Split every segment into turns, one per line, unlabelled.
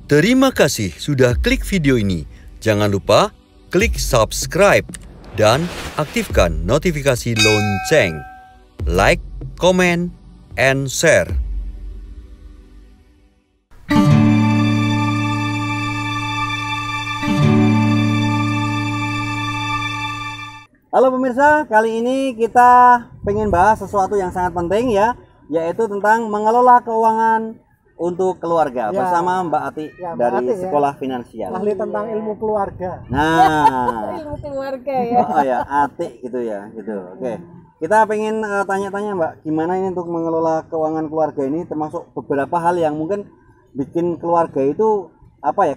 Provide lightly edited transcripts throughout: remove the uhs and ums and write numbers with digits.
Terima kasih sudah klik video ini. Jangan lupa klik subscribe dan aktifkan notifikasi lonceng. Like, comment, and share.
Halo pemirsa, kali ini kita pengen bahas sesuatu yang sangat penting ya, yaitu tentang mengelola keuangan untuk keluarga bersama Mbak Ati dari Sekolah Finansial.
Ahli tentang ilmu keluarga.
Nah,
ilmu keluarga ya.
Oh ya, Ati gitu ya, gitu. Oke. Kita pengen tanya-tanya Mbak, gimana ini untuk mengelola keuangan keluarga ini, termasuk beberapa hal yang mungkin bikin keluarga itu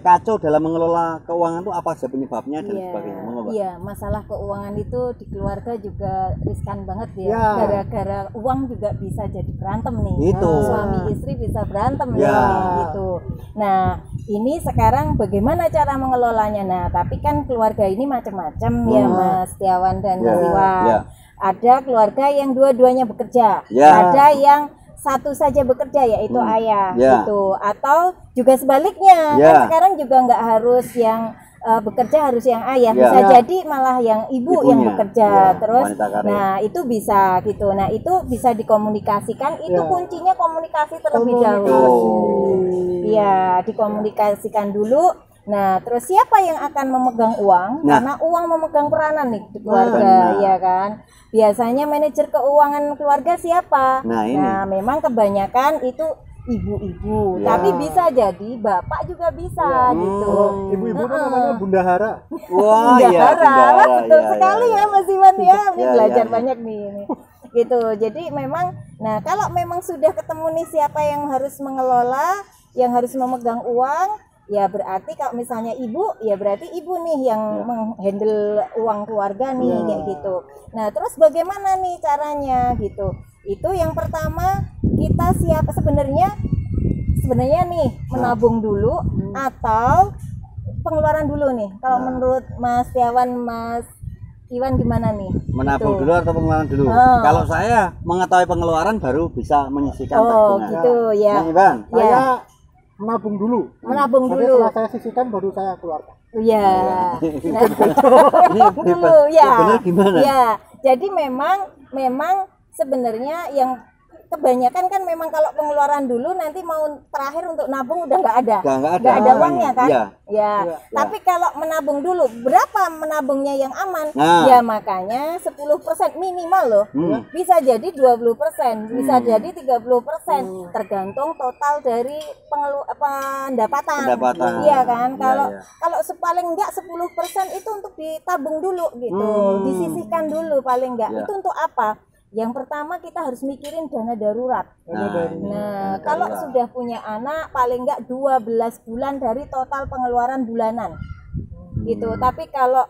kacau dalam mengelola keuangan itu apa saja penyebabnya dan sebagainya.
Iya, masalah keuangan itu di keluarga juga riskan banget ya. Gara-gara uang juga bisa jadi berantem nih.
Itu.
Suami istri bisa berantem gitu. Nah, ini sekarang bagaimana cara mengelolanya? Nah, tapi kan keluarga ini macam-macam ya Mas Setiawan dan Mas Iwan. Ada keluarga yang dua-duanya bekerja. Ada yang satu saja bekerja yaitu ayah gitu, atau juga sebaliknya kan sekarang juga nggak harus yang bekerja harus yang ayah, bisa jadi malah yang ibunya yang bekerja terus. Nah itu bisa gitu, nah itu bisa dikomunikasikan, itu kuncinya komunikasi terlebih dahulu. Iya, dikomunikasikan dulu. Nah terus siapa yang akan memegang uang? Karena uang memegang peranan nih di keluarga, ya kan. Biasanya manajer keuangan keluarga siapa? Nah, memang kebanyakan itu ibu-ibu, tapi bisa jadi bapak juga bisa gitu.
Ibu-ibu itu namanya bundahara.
Wah,
bundahara, betul sekali ya Mas Iwan ya. Ini belajar banyak nih ini. Gitu. Jadi memang, nah kalau memang sudah ketemu nih siapa yang harus mengelola, yang harus memegang uang, ya berarti kalau misalnya ibu, ya berarti ibu nih yang menghandle uang keluarga nih kayak gitu. Nah terus bagaimana nih caranya gitu? Itu yang pertama kita sebenarnya nih menabung dulu atau pengeluaran dulu nih. Kalau menurut Mas Setiawan, Mas Iwan gimana nih?
Menabung dulu atau pengeluaran dulu? Kalau saya mengetahui pengeluaran baru bisa menyisihkan tabungan.
Gitu ya.
Nah, Iwan,
saya menabung dulu.
Menabung
dulu. Setelah saya sisihkan baru saya keluarkan.
Iya.
Dulu
ya.
Benar gimana?
Ya. Jadi memang sebenarnya yang kebanyakan kan memang kalau pengeluaran dulu nanti mau terakhir untuk nabung udah nggak ada uangnya kan. Tapi kalau menabung dulu, berapa menabungnya yang aman? Ya makanya 10% minimal loh. Bisa jadi 20%, bisa jadi 30%, tergantung total dari pendapatan. Iya kan? Kalau paling enggak 10% itu untuk ditabung dulu gitu. Disisihkan dulu paling enggak. Itu untuk apa? Yang pertama kita harus mikirin dana darurat. Nah, kalau sudah punya anak paling enggak 12 bulan dari total pengeluaran bulanan. Gitu. Tapi kalau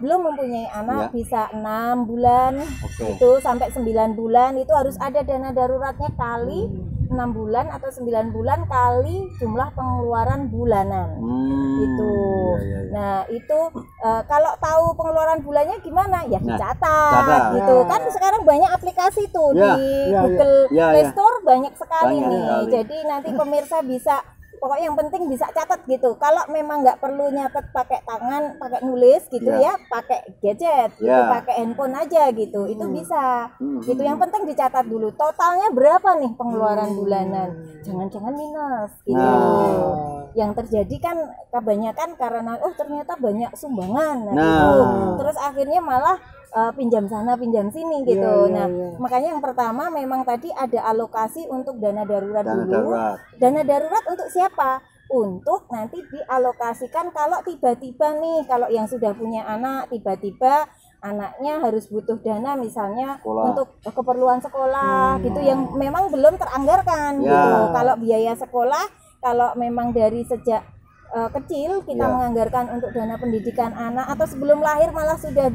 belum mempunyai anak bisa 6 bulan itu sampai 9 bulan itu harus ada dana daruratnya kali 6 bulan atau 9 bulan kali jumlah pengeluaran bulanan. Itu. Nah, itu kalau tahu pengeluaran bulannya gimana? Ya dicatat gitu. Kan sekarang banyak aplikasi tuh di Google Play Store banyak sekali nih. Jadi nanti pemirsa bisa, pokoknya yang penting bisa catat gitu. Kalau memang nggak perlu nyatet pakai tangan, pakai nulis gitu ya, pakai gadget, gitu, pakai handphone aja gitu, itu bisa. Gitu. Yang penting dicatat dulu. Totalnya berapa nih pengeluaran bulanan? Jangan-jangan minus gitu. Yang terjadi kan kebanyakan karena ternyata banyak sumbangan, gitu. Terus akhirnya malah pinjam sana pinjam sini gitu. Makanya yang pertama memang tadi ada alokasi untuk dana darurat dulu. Dana darurat untuk siapa? Untuk nanti dialokasikan kalau tiba-tiba nih, kalau yang sudah punya anak tiba-tiba anaknya harus butuh dana misalnya untuk keperluan sekolah gitu yang memang belum teranggarkan gitu. Kalau biaya sekolah, kalau memang dari sejak kecil kita menganggarkan untuk dana pendidikan anak atau sebelum lahir malah sudah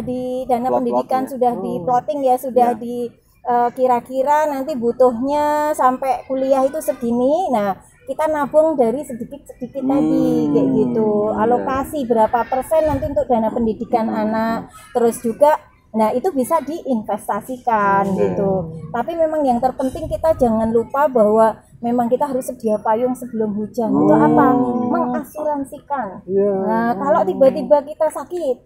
di dana pendidikan sudah di plotting ya, sudah di kira-kira nanti butuhnya sampai kuliah itu segini. Nah, kita nabung dari sedikit-sedikit tadi kayak gitu. Alokasi berapa persen nanti untuk dana pendidikan anak. Terus juga nah itu bisa diinvestasikan gitu. Tapi memang yang terpenting kita jangan lupa bahwa memang kita harus sedia payung sebelum hujan. Itu apa? Mengasuransikan. Nah, kalau tiba-tiba kita sakit,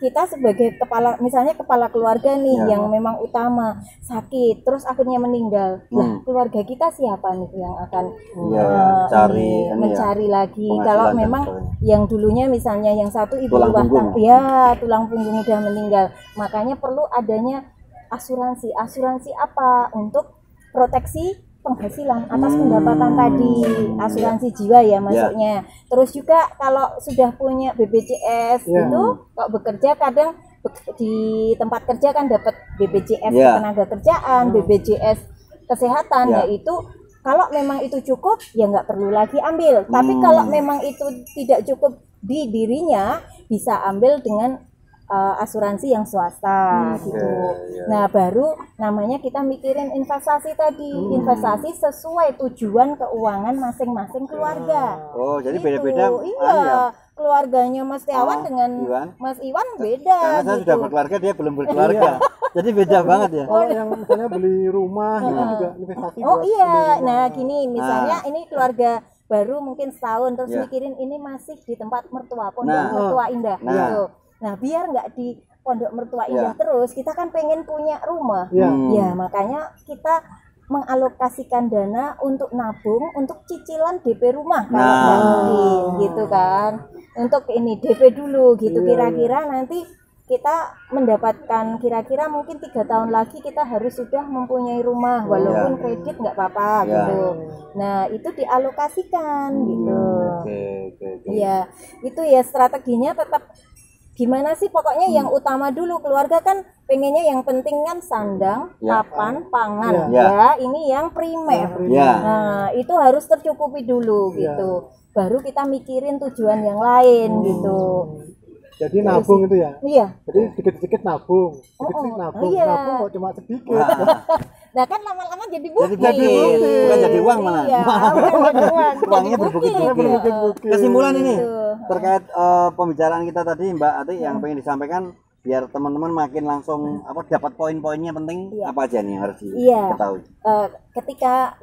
kita sebagai misalnya kepala keluarga nih yang memang utama sakit, terus akhirnya meninggal. Nah, keluarga kita siapa nih yang akan mencari lagi? Kalau memang yang dulunya misalnya yang satu ibu rumah tangga, tulang punggung udah meninggal, makanya perlu adanya asuransi. Asuransi apa? Untuk proteksi penghasilan atas pendapatan tadi, asuransi jiwa ya masuknya. Terus juga kalau sudah punya BPJS itu kalau bekerja kadang di tempat kerja kan dapat BPJS tenaga kerjaan, BPJS kesehatan, ya itu kalau memang itu cukup ya nggak perlu lagi ambil. Tapi kalau memang itu tidak cukup di dirinya, bisa ambil dengan asuransi yang swasta gitu. Nah, baru namanya kita mikirin investasi tadi, investasi sesuai tujuan keuangan masing-masing keluarga.
Oh, jadi beda-beda.
Iya, keluarganya Mas Tiawan dengan Mas Iwan beda.
Karena saya sudah berkeluarga, dia belum berkeluarga. Jadi beda banget ya.
Oh, yang misalnya beli rumah itu juga investasi.
Oh iya, nah gini misalnya ini keluarga baru mungkin setahun terus mikirin ini masih di tempat mertua, pondok mertua indah gitu. Nah, biar nggak di pondok mertua indah terus, kita kan pengen punya rumah. Ya, makanya kita mengalokasikan dana untuk nabung untuk cicilan DP rumah kalau nggak mungkin gitu kan. Untuk ini DP dulu gitu, kira-kira nanti kita mendapatkan kira-kira mungkin 3 tahun lagi kita harus sudah mempunyai rumah walaupun kredit nggak apa-apa gitu. Nah, itu dialokasikan gitu. Iya, itu ya strateginya tetap gimana sih pokoknya yang utama dulu keluarga kan pengennya yang penting kan sandang, papan, pangan ya ini yang primer. Nah, itu harus tercukupi dulu gitu. Baru kita mikirin tujuan yang lain gitu.
Jadi nabung itu ya?
Iya.
Jadi sedikit-sedikit nabung, sedikit-sedikit nabung, nabung kok cuma sedikit.
Nah kan lama-lama jadi bukti.
Bukan jadi uang malah.
Iya, bukan jadi uang.
Uangnya berbukit-bukit. Kesimpulan ini terkait pembicaraan kita tadi Mbak Ati yang pengen disampaikan biar teman-teman makin langsung dapat poin-poinnya penting apa aja nih yang harus diketahui.
Ketika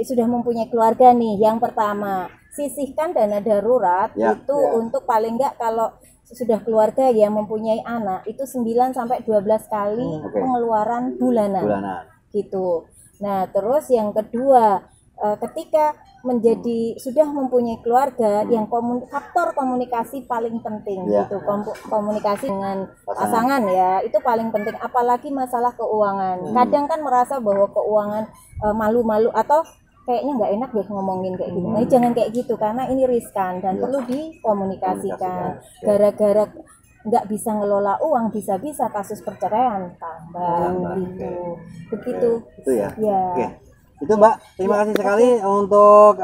sudah mempunyai keluarga nih, yang pertama sisihkan dana darurat itu untuk paling enggak kalau sudah keluarga yang mempunyai anak itu 9 sampai 12 kali pengeluaran bulanan. Gitu. Nah, terus yang kedua, ketika sudah mempunyai keluarga, yang faktor komunikasi paling penting gitu. Komunikasi dengan pasangan ya, itu paling penting apalagi masalah keuangan. Kadang kan merasa bahwa keuangan malu-malu atau kayaknya nggak enak deh ngomongin kayak gitu. Nah, jangan kayak gitu karena ini riskan dan perlu dikomunikasikan. Gara-gara nggak bisa ngelola uang, bisa-bisa kasus perceraian tambah gitu. Begitu.
Itu ya. Oke. Itu Mbak, terima kasih sekali untuk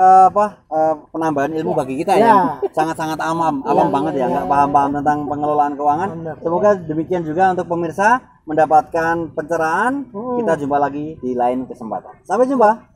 penambahan ilmu bagi kita ya. Sangat-sangat awam banget ya, nggak paham-paham tentang pengelolaan keuangan. Semoga demikian juga untuk pemirsa mendapatkan pencerahan. Kita jumpa lagi di lain kesempatan. Sampai jumpa.